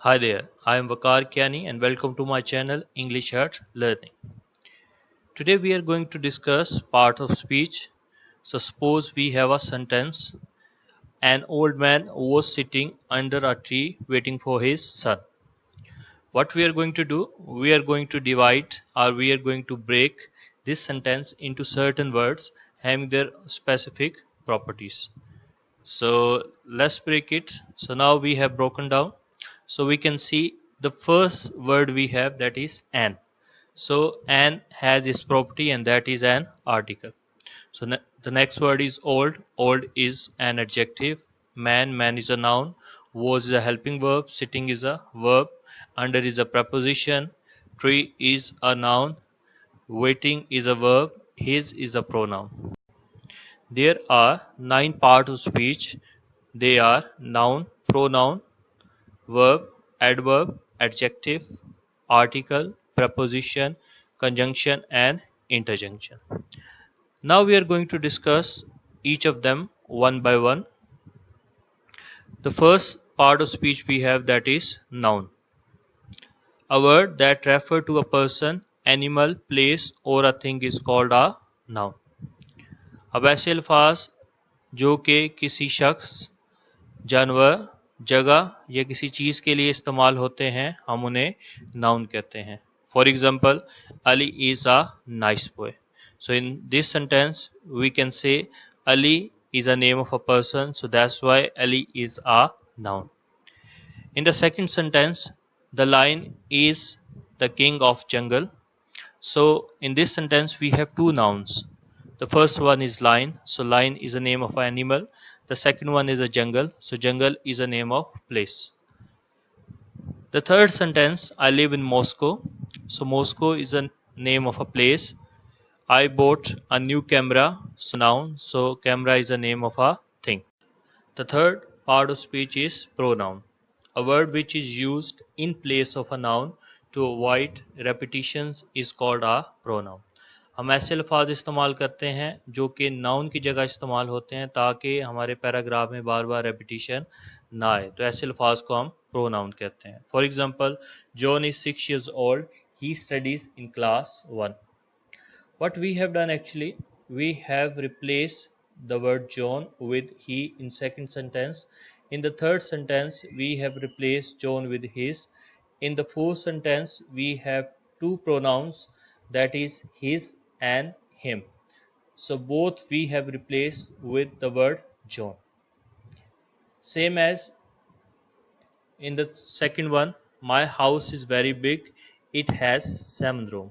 Hi there, I am Vakar Kiani and welcome to my channel English at Learning. Today we are going to discuss part of speech. So suppose we have a sentence. An old man was sitting under a tree waiting for his son. What we are going to do? We are going to divide or we are going to break this sentence into certain words having their specific properties. So let's break it. So now we have broken down. So we can see the first word we have, that is an. So an has its property and that is an article. So the next word is old. Old is an adjective. Man is a noun. Was is a helping verb. Sitting is a verb. Under is a preposition. Tree is a noun. Waiting is a verb. His is a pronoun. There are 9 parts of speech. They are noun, pronoun, verb, adverb, adjective, article, preposition, conjunction, and interjunction. Now we are going to discuss each of them one by one. The first part of speech we have, that is noun. A word that refers to a person, animal, place or a thing is called a noun. अब ऐसे अल्फाज जो कि किसी शख्स, जानवर, जगह या किसी चीज़ के लिए इस्तेमाल होते हैं, हम उन्हें नाउन कहते हैं. For example, Ali is a nice boy. So in this sentence we can say Ali is a name of a person, so that's why Ali is a noun. In the second sentence, the lion is the king of jungle. So in this sentence we have two nouns. The first one is lion, so lion is a name of an animal. The second one is a jungle, so jungle is a name of place. The third sentence, I live in Moscow, so Moscow is a name of a place. I bought a new camera, so noun, so camera is a name of a thing. The third part of speech is pronoun, a word which is used in place of a noun to avoid repetitions is called a pronoun. हम ऐसे अल्फाज इस्तेमाल करते हैं जो कि noun की जगह इस्तेमाल होते हैं ताकि हमारे पैराग्राफ में बार बार रेपिटिशन ना आए, तो ऐसे अल्फाज को हम प्रोनाउन कहते हैं. For example, John is 6 years old, he studies in class 1. What we have done actually, we have replaced the word John with he in second sentence. In the third sentence, we have replaced John with his. In the fourth sentence, we have two pronouns, that is his and him. So both we have replaced with the word John. Same as in the second one, my house is very big, it has 7 rooms.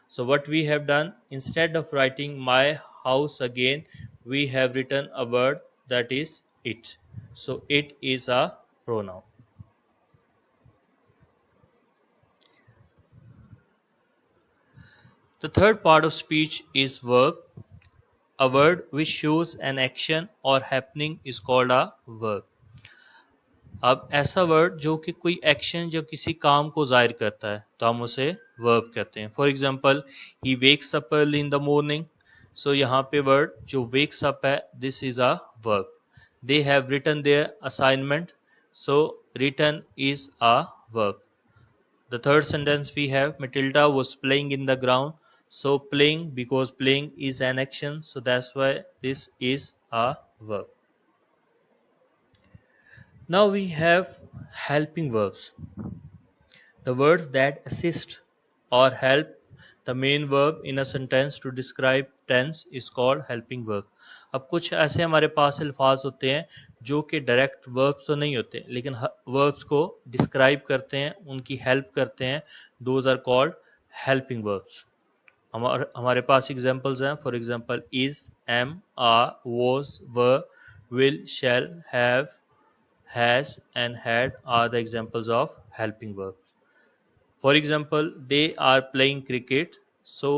So what we have done, instead of writing my house again, we have written a word, that is it. So it is a pronoun. The third part of speech is verb. A word which shows an action or happening is called a verb. अब ऐसा word जो कि कोई action जो किसी काम को जाहिर करता है तो हम उसे वर्ब कहते हैं. For example, he wakes up early in the morning. So यहाँ पे वर्ड जो वेक्स अप है, this is a verb. They have written their assignment, so written is a verb. The third sentence we have, Matilda was playing in the ground. So playing, because playing is an action, so that's why this is a verb. Now we have helping verbs. The words that assist or help the main verb in a sentence to describe tense is called helping verb. अब कुछ ऐसे हमारे पास अल्फाज होते हैं जो कि direct verbs तो नहीं होते लेकिन वर्ब्स को डिस्क्राइब करते हैं, उनकी हेल्प करते हैं. Those are called helping verbs. हमारे पास एग्जांपल्स हैं. For example, is, am, are, was, were, will, shall, have, has and had are the examples of helping verbs. For example, they are playing cricket. So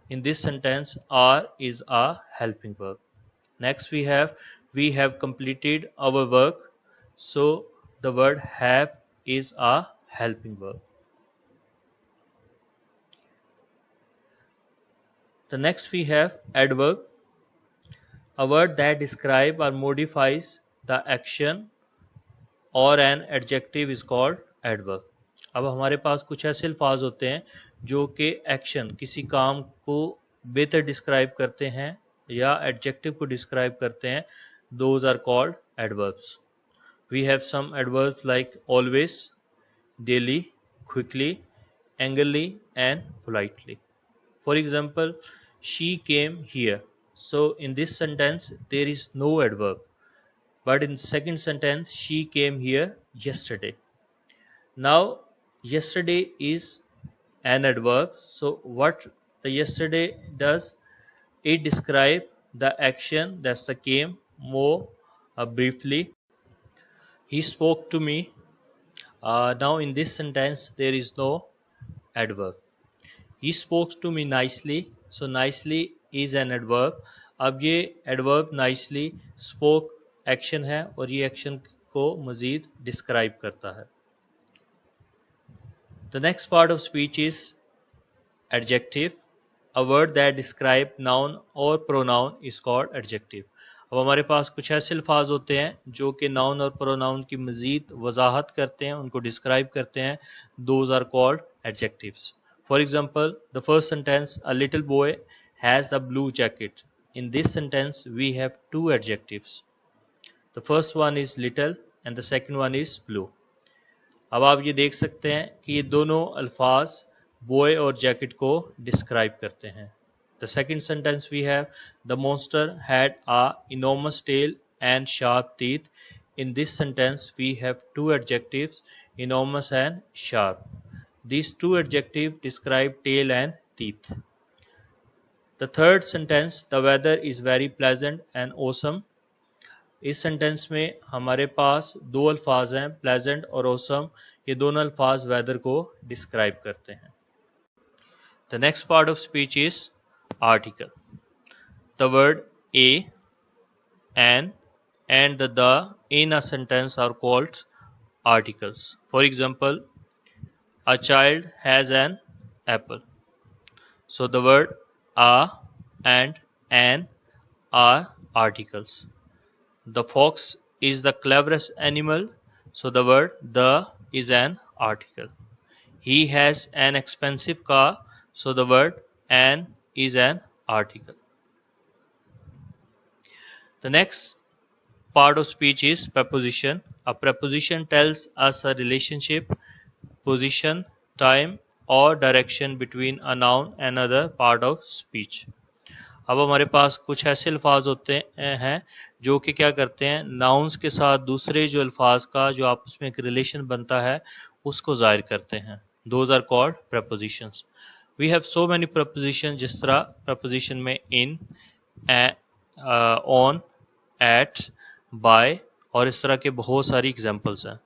in this sentence, are is a helping verb. Next we have completed our work. So the word have is a helping verb. The next we have adverb, a word that describes or modifies the action or an adjective is called adverb. अब हमारे पास कुछ ऐसे अल्फाज होते हैं जो कि action, किसी काम को बेहतर डिस्क्राइब करते हैं या एडजेक्टिव को डिस्क्राइब करते हैं। Those are called adverbs. We have some adverbs like always, daily, quickly, angrily and politely. For example, she came here. So in this sentence there is no adverb, but in the second sentence she came here yesterday. Now yesterday is an adverb, so what the yesterday does, it describe the action, that's the came, more briefly. He spoke to me. Now in this sentence there is no adverb. He spoke to me nicely. So nicely is an adverb. अब ये adverb nicely spoke action है और ये action को मज़ीद describe करता है. The next part of speech is adjective. A word that describe noun or pronoun is called adjective. अब हमारे पास कुछ ऐसे अल्फाज होते हैं जो कि नाउन और प्रोनाउन की मज़ीद वजाहत करते हैं, उनको डिस्क्राइब करते हैं. Those are called adjectives. For example, the first sentence, a little boy has a blue jacket. In this sentence, we have two adjectives. The first one is little and the second one is blue. अब आप ये देख सकते हैं कि ये दोनों अल्फाज boy और jacket को describe करते हैं. The second sentence we have, the monster had a enormous tail and sharp teeth. In this sentence, we have two adjectives, enormous and sharp. These two adjectives describe tail and teeth. The third sentence, the weather is very pleasant and awesome. इस sentence में हमारे पास दो अल्फाज हैं, pleasant और awesome. ये दोनों अल्फाज वेदर को डिस्क्राइब करते हैं. The next part of speech is article. The word a, an, and the in a sentence are called articles. For example, a child has an apple. So the word a and an are articles. The fox is the cleverest animal. So the word the is an article. He has an expensive car. So the word an is an article. The next part of speech is preposition. A preposition tells us a relationship, position, time or direction between a noun and other part of speech. अब हमारे पास कुछ ऐसे अल्फाज होते हैं जो कि क्या करते हैं, नाउन्स के साथ दूसरे जो अल्फाज का जो आपस में एक रिलेशन बनता है उसको जाहिर करते हैं. Those are called prepositions. We have so many prepositions, जिस तरह preposition में in, on, at, by और इस तरह के बहुत सारी examples हैं.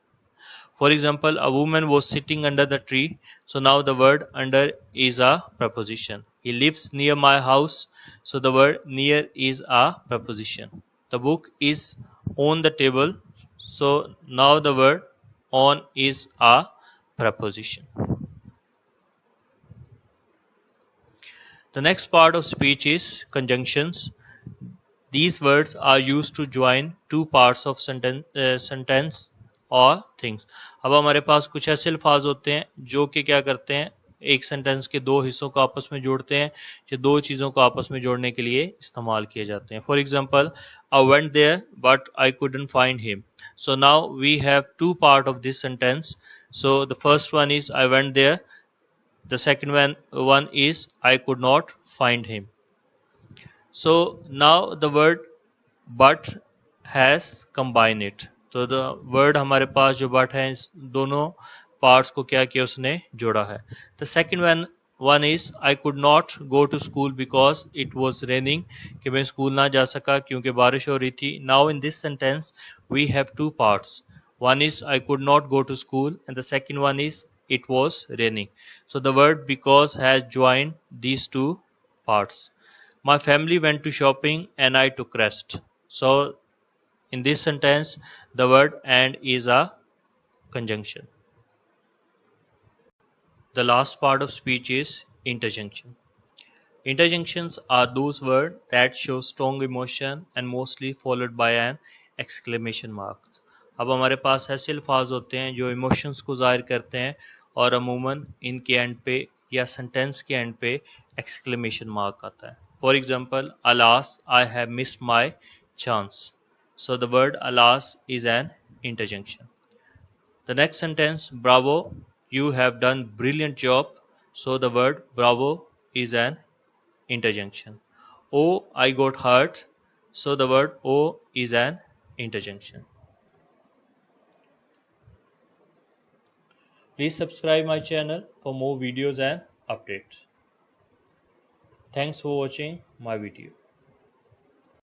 For example, a woman was sitting under the tree. So now the word under is a preposition. He lives near my house. So the word near is a preposition. The book is on the table. So now the word on is a preposition. The next part of speech is conjunctions. These words are used to join two parts of sentence और things. अब हमारे पास कुछ ऐसे अल्फाज होते हैं जो कि क्या करते हैं, एक सेंटेंस के दो हिस्सों को आपस में जोड़ते हैं या दो चीज़ों को आपस में जोड़ने के लिए इस्तेमाल किए जाते हैं. For example, I went there but I couldn't find him. So now we have two part of this sentence. So the first one is I went there, the second one is I could not find him. So now the word but has combined it. तो the word हमारे पास जो but है इस दोनों parts को क्या किया, उसने जोड़ा है. The second one is I could not go to school because it was raining, कि मैं स्कूल ना जा सका क्योंकि बारिश हो रही थी. Now in this sentence we have two parts. One is I could not go to school and the second one is it was raining. So the word because has joined these two parts. My family went to shopping and I took rest. So in this sentence the word and is a conjunction. The last part of speech is interjunction. Interjunctions are those words that show strong emotion and mostly followed by an exclamation mark. अब हमारे पास ऐसे अल्फाज होते हैं जो emotions को ज़ाहिर करते हैं और अमूमन इनके एंड पे या सेंटेंस के एंड पे एक्सक्लेमेशन मार्क आता है. For example, alas I have missed my chance. So the word alas is an interjection. The next sentence, bravo, you have done brilliant job. So the word bravo is an interjection. Oh, I got hurt. So the word oh is an interjection. Please subscribe my channel for more videos and updates. Thanks for watching my video.